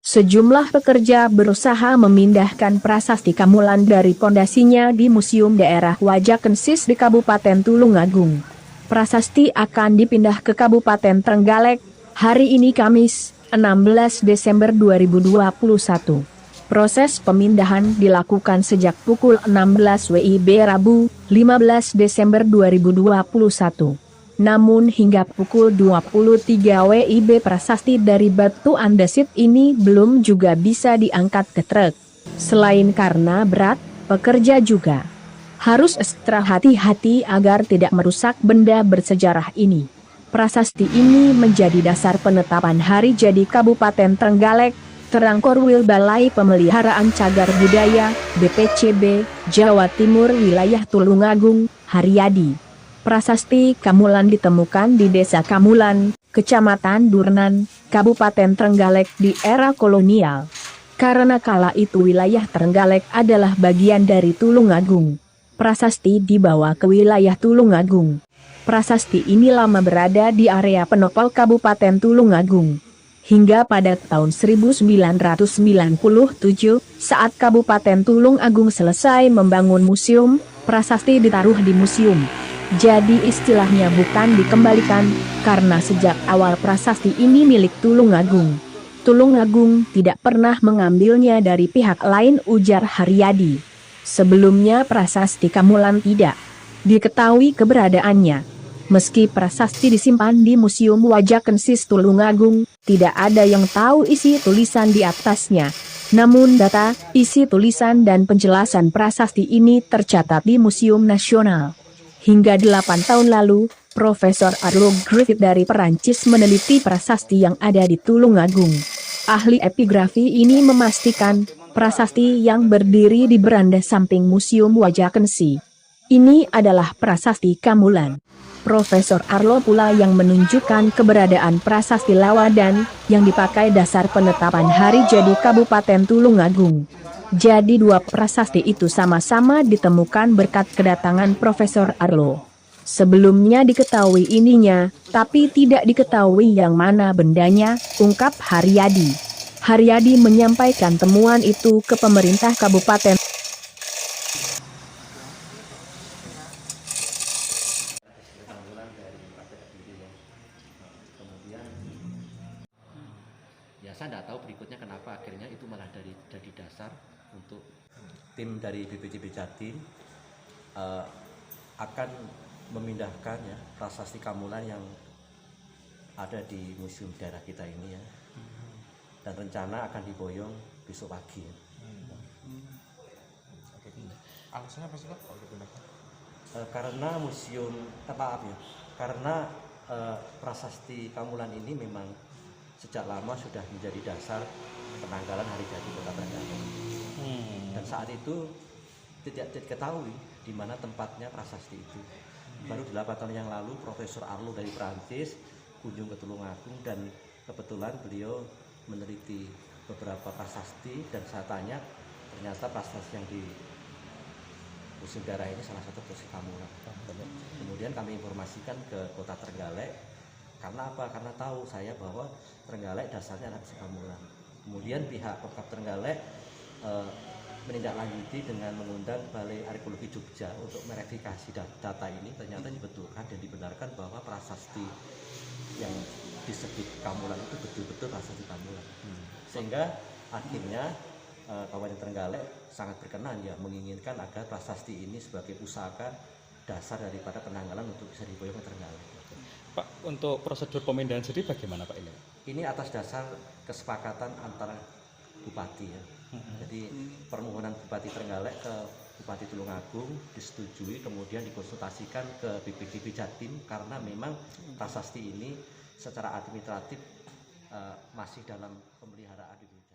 Sejumlah pekerja berusaha memindahkan prasasti Kamulan dari pondasinya di Museum Daerah Wajakensis di Kabupaten Tulungagung. Prasasti akan dipindah ke Kabupaten Trenggalek hari ini Kamis, 16 Desember 2021. Proses pemindahan dilakukan sejak pukul 16 WIB Rabu, 15 Desember 2021. Namun hingga pukul 23 WIB prasasti dari batu andesit ini belum juga bisa diangkat ke truk. Selain karena berat, pekerja juga harus ekstra hati-hati agar tidak merusak benda bersejarah ini. Prasasti ini menjadi dasar penetapan hari jadi Kabupaten Trenggalek, terang Korwil Balai Pemeliharaan Cagar Budaya, BPCB, Jawa Timur Wilayah Tulungagung, Haryadi. Prasasti Kamulan ditemukan di Desa Kamulan, Kecamatan Durnan, Kabupaten Trenggalek di era kolonial. Karena kala itu wilayah Trenggalek adalah bagian dari Tulungagung, prasasti dibawa ke wilayah Tulungagung. Prasasti ini lama berada di area penopol Kabupaten Tulungagung. Hingga pada tahun 1997, saat Kabupaten Tulungagung selesai membangun museum, prasasti ditaruh di museum. Jadi istilahnya bukan dikembalikan, karena sejak awal prasasti ini milik Tulungagung. Tulungagung tidak pernah mengambilnya dari pihak lain, ujar Haryadi. Sebelumnya prasasti Kamulan tidak diketahui keberadaannya. Meski prasasti disimpan di Museum Wajakensis Tulungagung, tidak ada yang tahu isi tulisan di atasnya. Namun data, isi tulisan dan penjelasan prasasti ini tercatat di Museum Nasional. Hingga 8 tahun lalu, Profesor Arlo Griffith dari Perancis meneliti prasasti yang ada di Tulungagung. Ahli epigrafi ini memastikan, prasasti yang berdiri di beranda samping Museum Wajakensi ini adalah prasasti Kamulan. Profesor Arlo pula yang menunjukkan keberadaan prasasti Lawadan, yang dipakai dasar penetapan hari jadi Kabupaten Tulungagung. Jadi dua prasasti itu sama-sama ditemukan berkat kedatangan Profesor Arlo. Sebelumnya diketahui ininya, tapi tidak diketahui yang mana bendanya, ungkap Haryadi. Haryadi menyampaikan temuan itu ke pemerintah Kabupaten. Ya saya tidak tahu berikutnya kenapa akhirnya itu malah jadi dasar untuk tim dari BPCB Jatim akan memindahkan ya prasasti Kamulan yang ada di museum daerah kita ini ya, dan rencana akan diboyong besok pagi ya. Alasannya apa sih Pak kalau dipindahkan? Karena museum maaf ya, karena prasasti Kamulan ini memang sejak lama sudah menjadi dasar penanggalan hari jadi Kota Trenggalek. Dan saat itu tidak diketahui di mana tempatnya prasasti itu. Baru 8 tahun yang lalu Profesor Arlo dari Perancis kunjung ke Tulungagung dan kebetulan beliau meneliti beberapa prasasti, dan saya tanya ternyata prasasti yang di Museum Daerah ini salah satu prasasti Kamulan. Kemudian kami informasikan ke Kota Trenggalek. Karena apa? Karena tahu saya bahwa Trenggalek dasarnya adalah Kamulan. Kemudian pihak Pemkab Trenggalek menindaklanjuti dengan mengundang Balai Arkeologi Jogja untuk verifikasi data ini. Ternyata dibetulkan dan dibenarkan bahwa prasasti yang disebut Kamulan itu betul-betul prasasti Kamulan. Sehingga akhirnya Kabupaten Trenggalek sangat berkenan ya menginginkan agar prasasti ini sebagai pusaka dasar daripada penanggalan untuk bisa diboyong ke Trenggalek. Pak, untuk prosedur pemindahan sendiri bagaimana Pak ini? Ini atas dasar kesepakatan antara bupati ya. Jadi permohonan Bupati Trenggalek ke Bupati Tulungagung disetujui, kemudian dikonsultasikan ke BPCB Jatim karena memang prasasti ini secara administratif masih dalam pemeliharaan BPCB.